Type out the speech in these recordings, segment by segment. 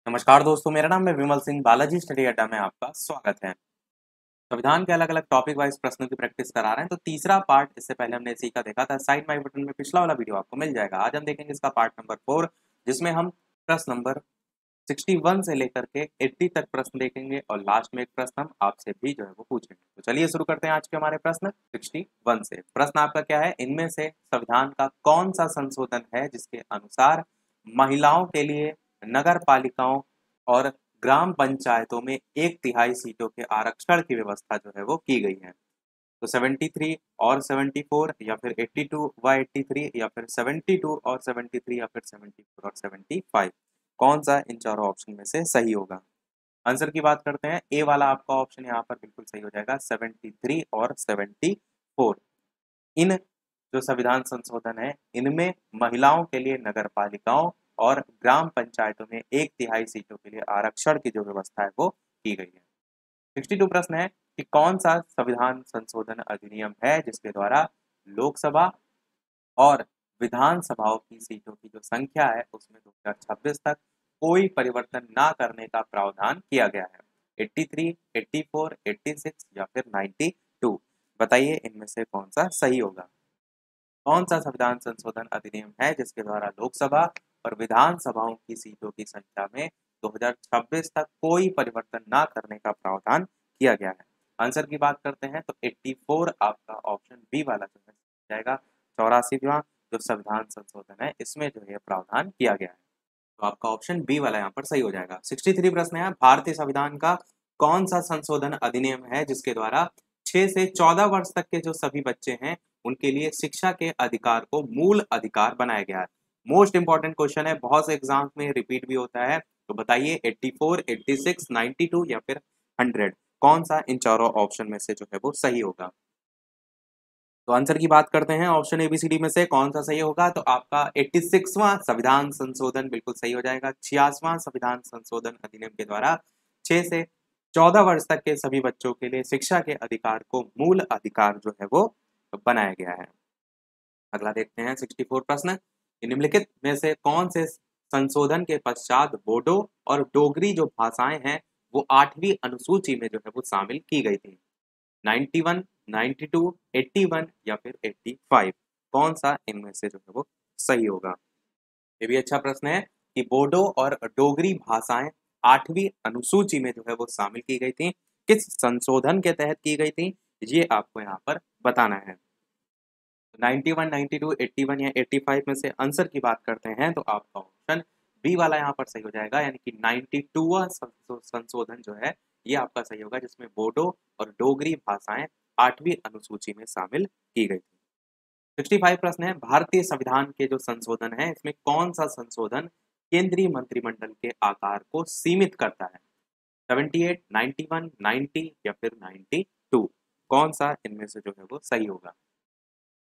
नमस्कार दोस्तों, मेरा नाम है विमल सिंह। बालाजी स्टडी अड्डा में आपका स्वागत है। संविधान के अलग अलग टॉपिक वाइज प्रश्नों की प्रैक्टिस करा रहे हैं। तो तीसरा पार्ट इससे पहले हमने इसी का देखा था। साइड माई बटन में पिछला वाला वीडियो आपको मिल जाएगा। आज हम देखेंगे इसका पार्ट नंबर 4, जिसमें हम प्रश्न नंबर 61 से लेकर के 80 तक प्रश्न देखेंगे और लास्ट में एक प्रश्न हम आपसे भी जो है वो पूछेंगे। तो चलिए शुरू करते हैं आज के हमारे प्रश्न 61 से। प्रश्न आपका क्या है? इनमें से संविधान का कौन सा संशोधन है जिसके अनुसार महिलाओं के लिए नगर पालिकाओं और ग्राम पंचायतों में 1/3 सीटों के आरक्षण की व्यवस्था जो है वो की गई है? तो 73 और 74 या फिर 82 व 83 या फिर 72 और 73 या फिर 74 और 75, कौन सा इन चारों ऑप्शन में से सही होगा? आंसर की बात करते हैं। ए वाला आपका ऑप्शन यहाँ पर बिल्कुल सही हो जाएगा, 73 और 74। इन जो संविधान संशोधन है, इनमें महिलाओं के लिए नगर पालिकाओं और ग्राम पंचायतों में 1/3 सीटों के लिए आरक्षण की जो व्यवस्था है वो की गई है। 62 प्रश्न है कि कौन सा संविधान संशोधन अधिनियम है जिसके द्वारा लोकसभा और विधानसभाओं की सीटों की जो संख्या है उसमें 2026 तक कोई परिवर्तन ना करने का प्रावधान किया गया है? 83, 84, 86 या फिर 92? बताइए इनमें से कौन सा सही होगा। कौन सा संविधान संशोधन अधिनियम है जिसके द्वारा लोकसभा और विधानसभाओं की सीटों की संख्या में 2026 तक कोई परिवर्तन ना करने का प्रावधान किया गया है? आंसर की बात करते हैं तो 84 आपका ऑप्शन बी वाला जो है जाएगा। 84वां जो संविधान संशोधन है इसमें जो है प्रावधान किया गया है, तो आपका ऑप्शन बी वाला यहाँ पर सही हो जाएगा। 63 प्रश्न है, भारतीय संविधान का कौन सा संशोधन अधिनियम है जिसके द्वारा 6 से 14 वर्ष तक के जो सभी बच्चे हैं उनके लिए शिक्षा के अधिकार को मूल अधिकार बनाया गया है? मोस्ट इंपॉर्टेंट क्वेश्चन है, बहुत से एग्जाम्स में रिपीट भी होता है। तो बताइए 84, 86, 92 या फिर 100, कौन सा इन चारों ऑप्शन में से जो है वो सही होगा? तो आंसर की बात करते हैं, ऑप्शन एबीसीडी में से कौन सा सही होगा? तो आपका 86वां संविधान संशोधन बिल्कुल सही हो जाएगा। 86वां संविधान संशोधन अधिनियम के द्वारा 6 से 14 वर्ष तक के सभी बच्चों के लिए शिक्षा के अधिकार को मूल अधिकार जो है वो बनाया गया है। अगला देखते हैं 64 प्रश्न। निम्नलिखित में से कौन से संशोधन के पश्चात बोडो और डोगरी जो भाषाएं हैं वो 8वीं अनुसूची में जो है वो शामिल की गई थी? 91, 92, 81 या फिर 85, कौन सा इनमें से जो है वो सही होगा? ये भी अच्छा प्रश्न है कि बोडो और डोगरी भाषाएं 8वीं अनुसूची में जो है वो शामिल की गई थी, किस संशोधन के तहत की गई थी, ये आपको यहाँ पर बताना है। 91, 92, 81 या 85 में से आंसर की बात करते हैं तो आपका ऑप्शन बी वाला यहाँ पर सही हो जाएगा, यानी कि 92वां संशोधन जो है ये आपका सही होगा, जिसमें बोडो और डोगरी भाषाएं 8वीं अनुसूची में शामिल की गई थी। 65 प्रश्न है, भारतीय संविधान के जो संशोधन है इसमें कौन सा संशोधन केंद्रीय मंत्रिमंडल के आकार को सीमित करता है? 78, 91, 90 या फिर 92, कौन सा इनमें से जो है वो सही होगा?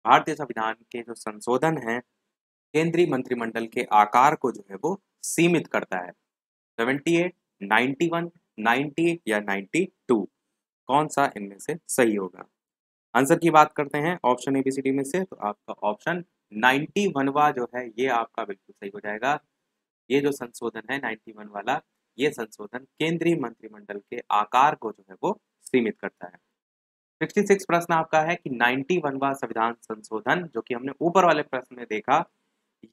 भारतीय संविधान के जो संशोधन है केंद्रीय मंत्रिमंडल के आकार को जो है वो सीमित करता है। 78, 91, 90 या 92, कौन सा इनमें से सही होगा? आंसर की बात करते हैं ऑप्शन एबीसीडी में से तो आपका ऑप्शन 91वां जो है ये आपका बिल्कुल सही हो जाएगा। ये जो संशोधन है 91 वाला, ये संशोधन केंद्रीय मंत्रिमंडल के आकार को जो है वो सीमित करता है। 66 प्रश्न आपका है कि 91वां संविधान संशोधन जो कि हमने ऊपर वाले प्रश्न में देखा,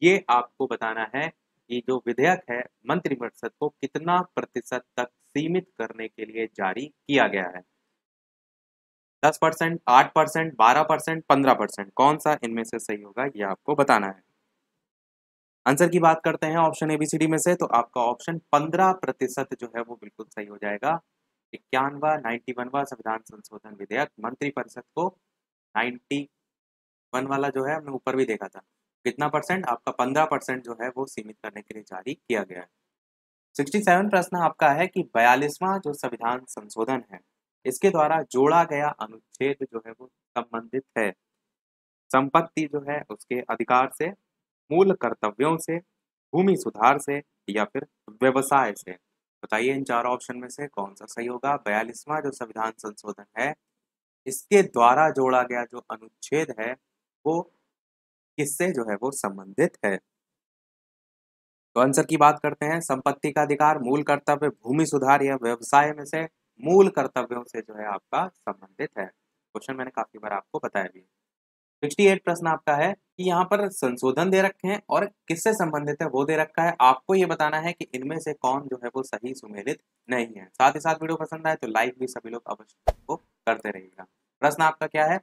ये आपको बताना है कि जो विधेयक है मंत्रिपरिषद को कितना प्रतिशत तक सीमित करने के लिए जारी किया गया है? 10%, 8%, 12%, 15%, कौन सा इनमें से सही होगा ये आपको बताना है। आंसर की बात करते हैं ऑप्शन एबीसीडी में से तो आपका ऑप्शन 15% जो है वो बिल्कुल सही हो जाएगा। 91वां संविधान संशोधन विधेयक मंत्रिपरिषद को 91 वाला जो है हमने ऊपर भी देखा था, कितना परसेंट? आपका 15% जो है वो सीमित करने के लिए जारी किया गया है। 67 प्रश्न आपका है कि 42वां जो संविधान संशोधन है इसके द्वारा जोड़ा गया अनुच्छेद जो है वो संबंधित है संपत्ति जो है उसके अधिकार से, मूल कर्तव्यों से, भूमि सुधार से या फिर व्यवसाय से? बताइए इन चार ऑप्शन में से कौन सा सही होगा। 42वां जो संविधान संशोधन है इसके द्वारा जोड़ा गया जो अनुच्छेद है वो किससे जो है वो संबंधित है? तो आंसर की बात करते हैं, संपत्ति का अधिकार, मूल कर्तव्य, भूमि सुधार या व्यवसाय में से मूल कर्तव्यों से जो है आपका संबंधित है। क्वेश्चन मैंने काफी बार आपको बताया भी। 68 प्रश्न आपका है कि यहाँ पर संशोधन दे रखे हैं और किससे संबंधित है वो दे रखा है। आपको ये बताना है कि इनमें से कौन जो है वो सही सुमेलित नहीं है। साथ ही साथ वीडियो पसंद आए तो लाइक भी सभी लोग अवश्य को करते रहिएगा। प्रश्न आपका क्या है?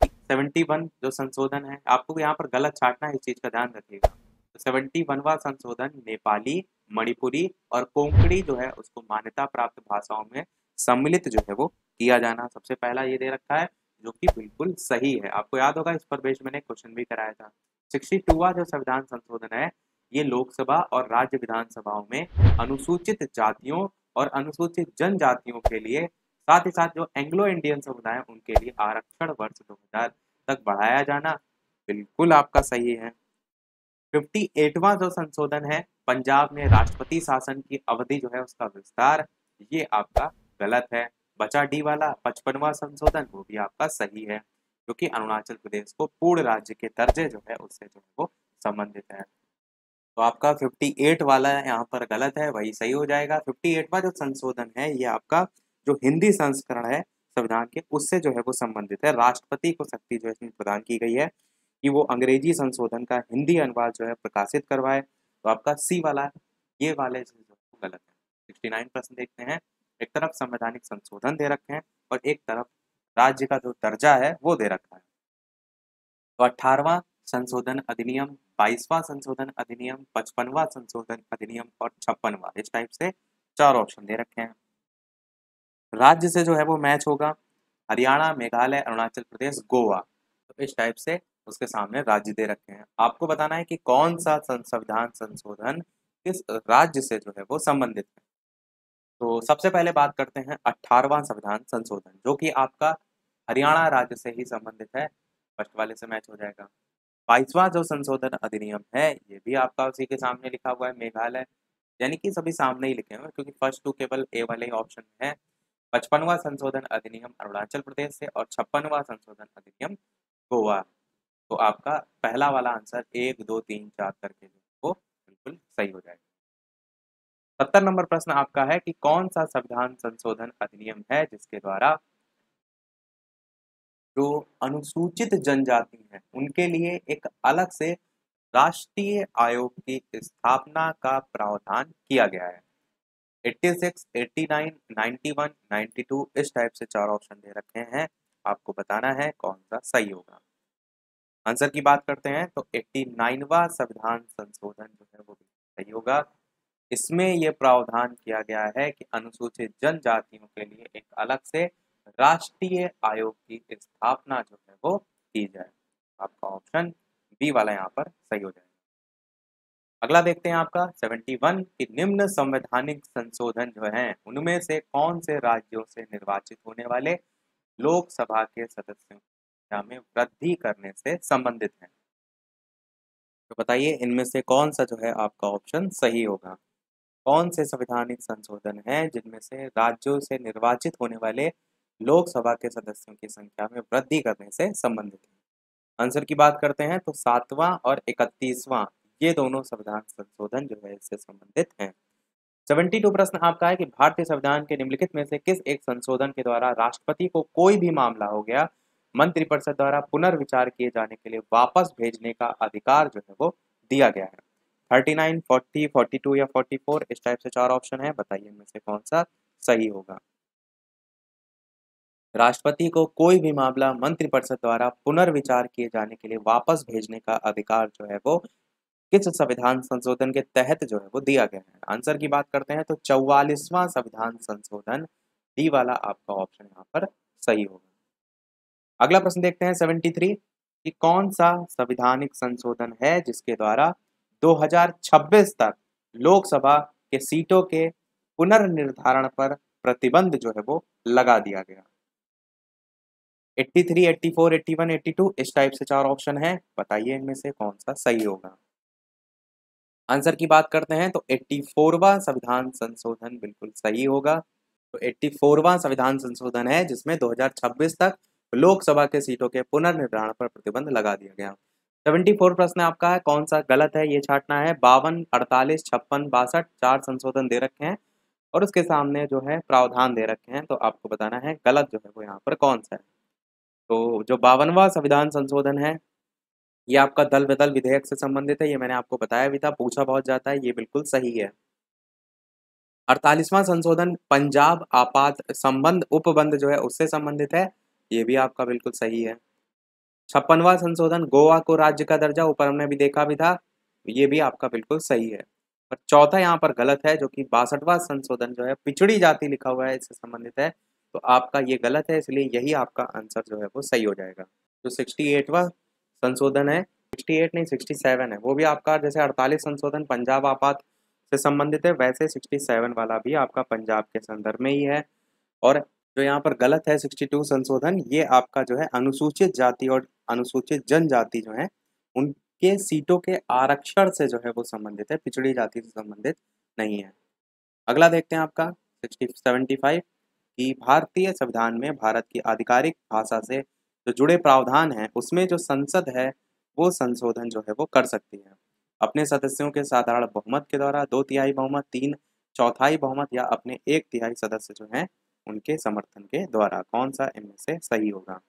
71 जो संशोधन है, आपको यहाँ पर गलत छाटना है, इस चीज का ध्यान रखिएगा। तो 71वां संशोधन नेपाली, मणिपुरी और कोंकणी जो है उसको मान्यता प्राप्त भाषाओं में सम्मिलित जो है वो किया जाना, सबसे पहला ये दे रखा है, जो कि बिल्कुल सही है। आपको याद होगा इस पर बेस मैंने क्वेश्चन भी कराया था। 62वां जो संविधान संशोधन है, ये लोकसभा और राज्य विधानसभाओं में अनुसूचित जातियों और अनुसूचित जनजातियों के लिए, साथ ही साथ जो एंग्लो इंडियन समुदाय है उनके लिए आरक्षण वर्ष 2000 तक बढ़ाया जाना, बिल्कुल आपका सही है। 58वां जो संशोधन है, पंजाब में राष्ट्रपति शासन की अवधि जो है उसका विस्तार, ये आपका गलत है। बचा डी वाला 55वां संशोधन, वो भी आपका सही है, क्योंकि अरुणाचल प्रदेश को पूर्ण राज्य के दर्जे जो है उससे जो है वो संबंधित है। तो आपका 58 वाला यहाँ पर गलत है, वही सही हो जाएगा। 58वां जो संशोधन है ये आपका जो हिंदी संस्करण है संविधान के, उससे जो है वो संबंधित है। राष्ट्रपति को शक्ति जो है इसमें प्रदान की गई है कि वो अंग्रेजी संशोधन का हिंदी अनुवाद जो है प्रकाशित करवाए। तो आपका सी वाला, ये वाले जो है वो गलत है। 69 प्रश्न देखते हैं। एक तरफ संवैधानिक संशोधन दे रखे हैं और एक तरफ राज्य का जो दर्जा है वो दे रखा है। तो 18वां संशोधन अधिनियम, 22वां संशोधन अधिनियम, 55वां संशोधन अधिनियम और 56वां, इस टाइप से 4 ऑप्शन दे रखे हैं। राज्य से जो है वो मैच होगा हरियाणा, मेघालय, अरुणाचल प्रदेश, गोवा। तो इस टाइप से उसके सामने राज्य दे रखे हैं। आपको बताना है कि कौन सा संविधान संशोधन किस राज्य से जो है वो संबंधित है। तो सबसे पहले बात करते हैं 18वां संविधान संशोधन, जो कि आपका हरियाणा राज्य से ही संबंधित है, फर्स्ट वाले से मैच हो जाएगा। 22वां जो संशोधन अधिनियम है, ये भी आपका उसी के सामने लिखा हुआ है, मेघालय, यानी कि सभी सामने ही लिखे हुए हैं क्योंकि फर्स्ट टू केवल ए वाले ही ऑप्शन है। 55वां संशोधन अधिनियम अरुणाचल प्रदेश से और 56वां संशोधन अधिनियम गोवा। तो आपका पहला वाला आंसर 1 2 3 4 करके जो वो बिल्कुल सही हो जाएगा। 70 नंबर प्रश्न आपका है कि कौन सा संविधान संशोधन अधिनियम है जिसके द्वारा जो अनुसूचित जनजाति है उनके लिए एक अलग से राष्ट्रीय आयोग की स्थापना का प्रावधान किया गया है। 86, 89, 91, 92, इस टाइप से 4 ऑप्शन दे रखे हैं। आपको बताना है कौन सा सही होगा। आंसर की बात करते हैं तो 89वां संविधान संशोधन जो है वो भी सही होगा। इसमें यह प्रावधान किया गया है कि अनुसूचित जनजातियों के लिए एक अलग से राष्ट्रीय आयोग की स्थापना जो है वो की जाए। आपका ऑप्शन बी वाला यहाँ पर सही हो जाएगा। अगला देखते हैं आपका 71 कि निम्न संवैधानिक संशोधन जो हैं उनमें से कौन से राज्यों से निर्वाचित होने वाले लोकसभा के सदस्यों की संख्या में वृद्धि करने से संबंधित हैं। तो बताइए इनमें से कौन सा जो है आपका ऑप्शन सही होगा। कौन से संवैधानिक संशोधन हैं जिनमें से राज्यों से निर्वाचित होने वाले लोकसभा के सदस्यों की संख्या में वृद्धि करने से संबंधित है। आंसर की बात करते हैं तो 7वां और 31वां, ये दोनों संविधान संशोधन जो है इससे संबंधित हैं। 72 प्रश्न आपका है कि भारतीय संविधान के निम्नलिखित में से किस एक संशोधन के द्वारा राष्ट्रपति को कोई भी मामला हो गया मंत्रिपरिषद द्वारा पुनर्विचार किए जाने के लिए वापस भेजने का अधिकार जो है वो दिया गया है। 39, 40, 42 या 44, इस टाइप से 4 ऑप्शन है, बताइए इनमें से कौन सा सही होगा। राष्ट्रपति को कोई भी मामला मंत्रिपरिषद द्वारा पुनर्विचार किए जाने के लिए वापस भेजने का अधिकार जो है वो किस संविधान संशोधन के तहत जो है वो दिया गया है। आंसर की बात करते हैं तो 44वां संविधान संशोधन, डी वाला आपका ऑप्शन यहाँ पर सही होगा। अगला प्रश्न देखते हैं 73 कि कौन सा संविधानिक संशोधन है जिसके द्वारा 2026 तक लोकसभा के सीटों के पुनर्निर्धारण पर प्रतिबंध जो है वो लगा दिया गया। 83, 84, 81, 82, इस टाइप से 4 ऑप्शन है, बताइए इनमें से कौन सा सही होगा। आंसर की बात करते हैं तो 84वां संविधान संशोधन बिल्कुल सही होगा। तो 84वां संविधान संशोधन है जिसमें 2026 तक लोकसभा के सीटों के पुनर्निर्धारण पर प्रतिबंध लगा दिया गया। 74 प्रश्न आपका है, कौन सा गलत है ये छांटना है। 52, 48, 56, 62 4 संशोधन दे रखे हैं और उसके सामने जो है प्रावधान दे रखे हैं, तो आपको बताना है गलत जो है वो यहाँ पर कौन सा है। तो जो 52वां संविधान संशोधन है ये आपका दल बदल विधेयक से संबंधित है, ये मैंने आपको बताया भी था, पूछा बहुत जाता है, ये बिल्कुल सही है। 48वां संशोधन पंजाब आपात संबंध उपबंध जो है उससे संबंधित है, ये भी आपका बिल्कुल सही है। 56वां संशोधन गोवा को राज्य का दर्जा, ऊपर हमने भी देखा भी था, ये भी आपका बिल्कुल सही है। और चौथा यहाँ पर गलत है, जो कि 62वां संशोधन जो है पिछड़ी जाति लिखा हुआ है, इससे संबंधित है, तो आपका ये गलत है, इसलिए यही आपका आंसर जो है वो सही हो जाएगा। जो 68वां संशोधन है, 68 नहीं 67 है, वो भी आपका जैसे 48 संशोधन पंजाब आपात से संबंधित है, वैसे 67 वाला भी आपका पंजाब के संदर्भ में ही है। और जो यहाँ पर गलत है 62 संशोधन, ये आपका जो है अनुसूचित जाति और अनुसूचित जनजाति जो है उनके सीटों के आरक्षण से जो है वो संबंधित है, पिछड़ी जाति से संबंधित नहीं है। अगला देखते हैं आपका 75 कि भारतीय संविधान में भारत की आधिकारिक भाषा से जो जुड़े प्रावधान हैं उसमें जो संसद है वो संशोधन जो है वो कर सकती है अपने सदस्यों के साधारण बहुमत के द्वारा, 2/3 बहुमत, 3/4 बहुमत या अपने 1/3 सदस्य जो हैं उनके समर्थन के द्वारा। कौन सा इनमें से सही होगा?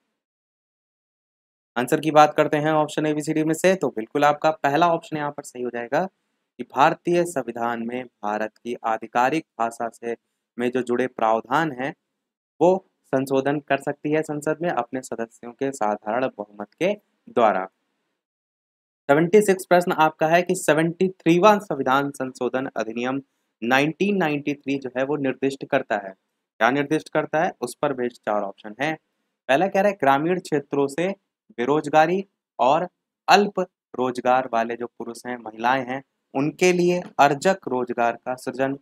आंसर की बात करते हैं ऑप्शन एबीसीडी में से, तो बिल्कुल आपका पहला ऑप्शन यहाँ पर सही हो जाएगा कि भारतीय संविधान में भारत की आधिकारिक भाषा से में जो जुड़े प्रावधान हैं वो संशोधन कर सकती है संसद में अपने सदस्यों के साधारण बहुमत के द्वारा। 76 प्रश्न आपका है कि 73वां संविधान संशोधन अधिनियम 1993 जो है वो निर्दिष्ट करता है, क्या निर्दिष्ट करता है, उस पर बेस्ड 4 ऑप्शन है। पहला कह रहा है ग्रामीण क्षेत्रों से बेरोजगारी और अल्प रोजगार वाले जो पुरुष हैं महिलाएं हैं उनके लिए अर्जक रोजगार का सृजन।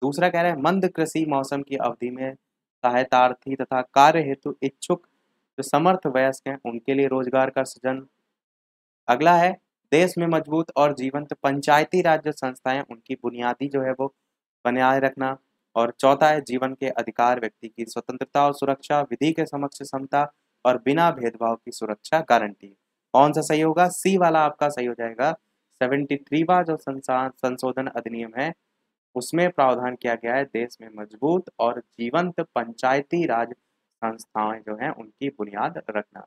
दूसरा कह रहा है मंद कृषि मौसम की अवधि में सहायतार्थी तथा कार्य हेतु इच्छुक जो समर्थ वयस्क हैं उनके लिए रोजगार का सृजन। अगला है देश में मजबूत और जीवंत पंचायती राज जो संस्थाएं उनकी बुनियादी जो है वो बनाए रखना। और चौथा है जीवन के अधिकार, व्यक्ति की स्वतंत्रता और सुरक्षा, विधि के समक्ष समता और बिना भेदभाव की सुरक्षा गारंटी। कौन सा सही होगा? सी वाला आपका सही हो जाएगा। 73वां जो संशोधन अधिनियम है उसमें प्रावधान किया गया है देश में मजबूत और जीवंत पंचायती राज संस्थाएं जो हैं उनकी बुनियाद रखना।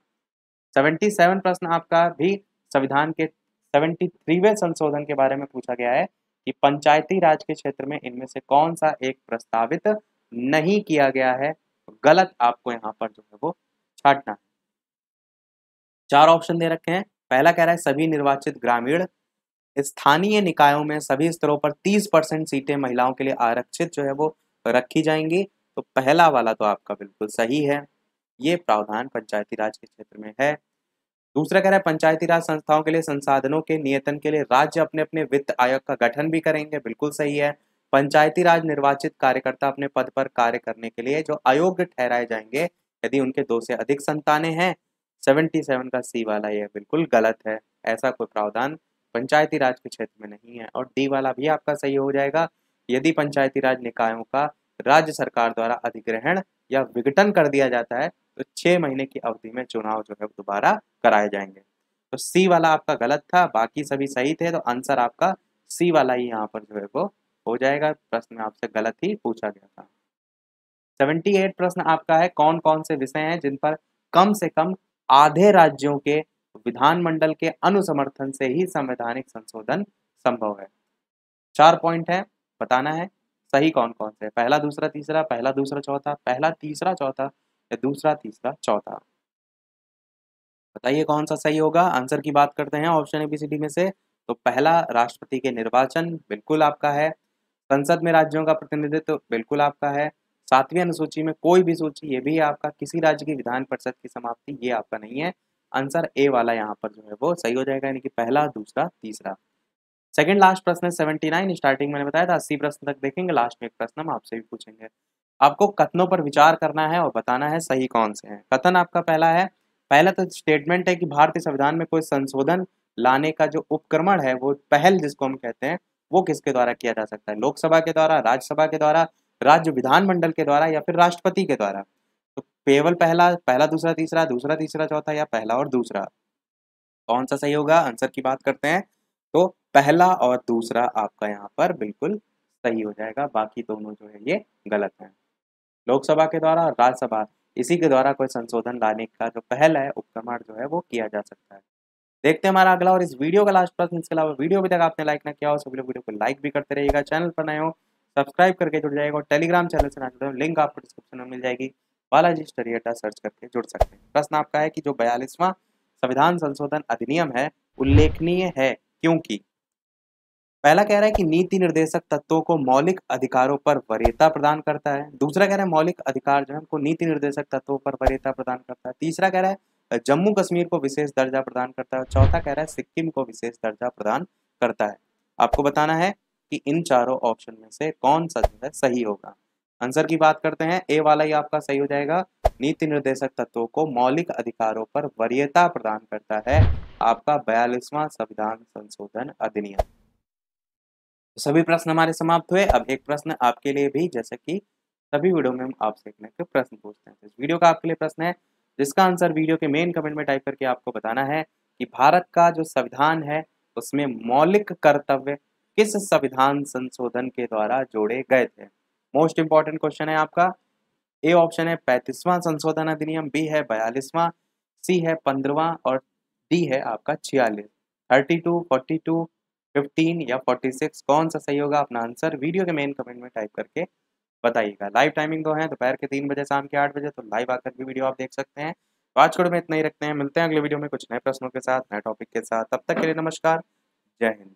77 प्रश्न आपका भी संविधान के 73वें संशोधन के बारे में पूछा गया है कि पंचायती राज के क्षेत्र में इनमें से कौन सा एक प्रस्तावित नहीं किया गया है। गलत आपको यहाँ पर जो है वो छांटना है। 4 ऑप्शन दे रखे हैं। पहला कह रहा है सभी निर्वाचित ग्रामीण स्थानीय निकायों में सभी स्तरों पर 30% सीटें महिलाओं के लिए आरक्षित जो है वो रखी जाएंगी, तो पहला वाला तो आपका बिल्कुल सही है, ये प्रावधान पंचायती राज के क्षेत्र में है। दूसरा कह रहा है पंचायती राज संस्थाओं के लिए संसाधनों के नियतन के लिए राज्य अपने अपने वित्त आयोग का गठन भी करेंगे, बिल्कुल सही है। पंचायती राज निर्वाचित कार्यकर्ता अपने पद पर कार्य करने के लिए जो अयोग्य ठहराए जाएंगे यदि उनके 2 से अधिक संतानें हैं। 77 का सी वाला ये बिल्कुल गलत है, ऐसा कोई प्रावधान पंचायती राज के क्षेत्र में नहीं है। और डी वाला भी आपका सही हो जाएगा, यदि पंचायती राज निकायों का राज्य सरकार द्वारा अधिग्रहण या विघटन कर दिया जाता है तो 6 महीने की अवधि में चुनाव जो है दोबारा कराए जाएंगे। तो सी वाला आपका गलत था, बाकी सभी सही थे, तो आंसर आपका सी वाला ही यहाँ पर जो है वो हो जाएगा। प्रश्न में आपसे गलत ही पूछा गया था। 78 प्रश्न आपका है कौन कौन से विषय हैं जिन पर कम से कम आधे राज्यों के विधानमंडल के अनुसमर्थन से ही संवैधानिक संशोधन संभव है। 4 पॉइंट है, बताना है सही कौन कौन से, पहला दूसरा तीसरा, पहला दूसरा चौथा, पहला तीसरा चौथा या दूसरा तीसरा चौथा। बताइए कौन सा सही होगा। आंसर की बात करते हैं ऑप्शन एबीसीडी में से, तो पहला राष्ट्रपति के निर्वाचन बिल्कुल आपका है। संसद में राज्यों का प्रतिनिधित्व बिल्कुल आपका है। 7वीं अनुसूची में कोई भी सूची, ये भी आपका किसी राज्य की विधान परिषद की समाप्ति, ये आपका नहीं है। आंसर ए वाला यहाँ पर जो है वो सही हो जाएगा, यानी कि पहला दूसरा तीसरा। सेकंड लास्ट प्रश्न है 79। स्टार्टिंग मैंने बताया था 80 प्रश्न तक देखेंगे, लास्ट में एक प्रश्न हम आपसे भी पूछेंगे। आपको कथनों पर विचार करना है और बताना है सही कौन से हैं। कथन आपका पहला है, पहला तो स्टेटमेंट है कि भारतीय संविधान में कोई संशोधन लाने का जो उपक्रमण है वो पहल जिसको हम कहते हैं वो किसके द्वारा किया जा सकता है, लोकसभा के द्वारा, राज्यसभा के द्वारा, राज्य विधानमंडल के द्वारा या फिर राष्ट्रपति के द्वारा। तो केवल पहला, पहला दूसरा तीसरा, दूसरा तीसरा चौथा या पहला और दूसरा। कौन सा सही होगा? आंसर की बात करते हैं तो पहला और दूसरा आपका यहाँ पर बिल्कुल सही हो जाएगा, बाकी दोनों जो है ये गलत हैं। लोकसभा के द्वारा और राज्यसभा इसी के द्वारा कोई संशोधन लाने का जो पहल है, उपक्रमण जो है वो किया जा सकता है। देखते हैं हमारा अगला और इस वीडियो का लास्ट प्रश्न। इसके अलावा वीडियो अभी तक आपने लाइक ना किया हो सभी लोग वीडियो को लाइक भी करते रहिएगा, चैनल पर नए हो सब्सक्राइब करके जुड़ जाएगा और टेलीग्राम चैनल से ना जुड़े हो लिंक आपको डिस्क्रिप्शन में मिल जाएगी, बालाजी स्टडी अड्डा सर्च करके जुड़ सकते हैं। प्रश्न आपका है कि जो 42वां संविधान संशोधन अधिनियम है उल्लेखनीय है क्योंकि पहला कह रहा है कि नीति निर्देशक तत्वों को मौलिक अधिकारों पर वरीयता प्रदान करता है। दूसरा कह रहा है मौलिक अधिकार जो है हमको नीति निर्देशक तत्वों पर वरीयता प्रदान करता है। तीसरा कह रहा है जम्मू कश्मीर को विशेष दर्जा प्रदान करता है। चौथा कह रहा है सिक्किम को विशेष दर्जा प्रदान करता है। आपको बताना है कि इन चारों ऑप्शन में से कौन सा जो है सही होगा। आंसर की बात करते हैं, ए वाला ही आपका सही हो जाएगा। नीति निर्देशक तत्वों को मौलिक अधिकारों पर वरीयता प्रदान करता है आपका 42वां संविधान संशोधन अधिनियम। सभी प्रश्न हमारे समाप्त हुए। अब एक प्रश्न आपके लिए भी, जैसे कि सभी वीडियो में हम आपसे एक न एक प्रश्न पूछते हैं। इस वीडियो का आपके लिए प्रश्न है जिसका आंसर वीडियो के मेन कमेंट में टाइप करके आपको बताना है कि भारत का जो संविधान है उसमें मौलिक कर्तव्य किस संविधान संशोधन के द्वारा जोड़े गए थे। मोस्ट इंपॉर्टेंट क्वेश्चन है आपका। ए ऑप्शन है 35वां संशोधन अधिनियम, बी है 42वां, सी है 15वां और डी है आपका 46। 32, 42, 15 या 46 कौन सा सही होगा? अपना आंसर वीडियो के मेन कमेंट में टाइप करके बताइएगा। लाइव टाइमिंग तो है दोपहर के 3 बजे, शाम के 8 बजे, तो लाइव आकर भी वीडियो आप देख सकते हैं। तो आज के वीडियो में इतना ही रखते हैं, मिलते हैं अगले वीडियो में कुछ नए प्रश्नों के साथ, नए टॉपिक के साथ। तब तक के लिए नमस्कार, जय हिंद।